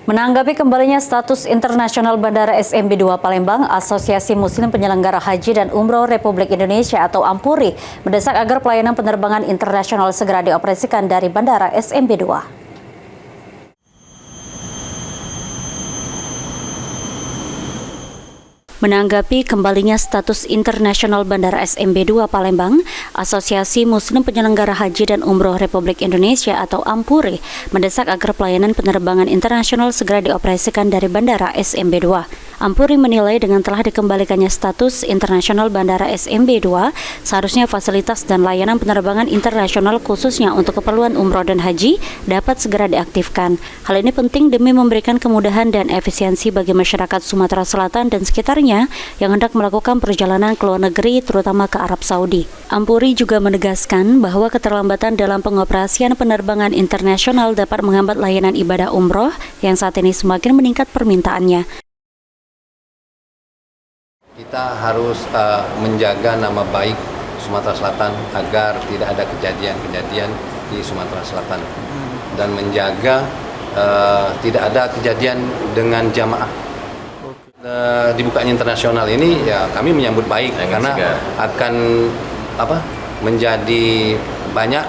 Menanggapi kembalinya status internasional Bandara SMB 2 Palembang, Asosiasi Muslim Penyelenggara Haji dan Umroh Republik Indonesia atau AMPURI mendesak agar pelayanan penerbangan internasional segera dioperasikan dari Bandara SMB 2. Menanggapi kembalinya status internasional Bandara SMB 2 Palembang, Asosiasi Muslim Penyelenggara Haji dan Umroh Republik Indonesia atau AMPURI mendesak agar pelayanan penerbangan internasional segera dioperasikan dari Bandara SMB 2. AMPURI menilai dengan telah dikembalikannya status internasional Bandara SMB 2, seharusnya fasilitas dan layanan penerbangan internasional khususnya untuk keperluan umroh dan haji dapat segera diaktifkan. Hal ini penting demi memberikan kemudahan dan efisiensi bagi masyarakat Sumatera Selatan dan sekitarnya yang hendak melakukan perjalanan ke luar negeri, terutama ke Arab Saudi. AMPURI juga menegaskan bahwa keterlambatan dalam pengoperasian penerbangan internasional dapat menghambat layanan ibadah umroh yang saat ini semakin meningkat permintaannya. Kita harus menjaga nama baik Sumatera Selatan agar tidak ada kejadian-kejadian di Sumatera Selatan dan menjaga tidak ada kejadian dengan jamaah. Dibukanya internasional ini ya kami menyambut baik karena akan menjadi banyak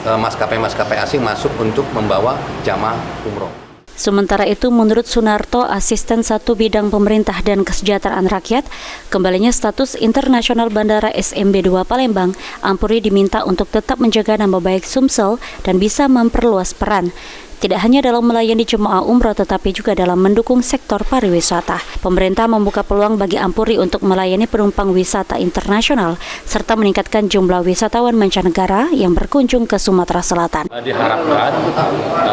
maskapai-maskapai asing masuk untuk membawa jamaah umroh. Sementara itu, menurut Sunarto, Asisten 1 Bidang Pemerintah dan Kesejahteraan Rakyat, kembalinya status internasional Bandara SMB 2 Palembang, AMPURI diminta untuk tetap menjaga nama baik Sumsel dan bisa memperluas peran. Tidak hanya dalam melayani jemaah umroh, tetapi juga dalam mendukung sektor pariwisata. Pemerintah membuka peluang bagi AMPURI untuk melayani penumpang wisata internasional, serta meningkatkan jumlah wisatawan mancanegara yang berkunjung ke Sumatera Selatan. Diharapkan,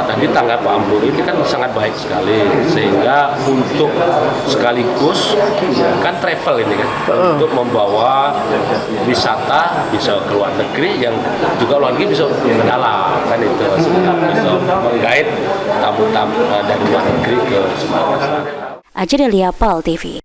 tadi tanggap Pak AMPURI ini kan sangat baik sekali, sehingga untuk sekaligus kan travel ini kan, untuk membawa wisata bisa ke luar negeri, yang juga luar negeri bisa ke dalam, kan itu bisa menggait tamu-tamu dari luar negeri ke Sumatera Selatan. Aja Delia, PAL TV.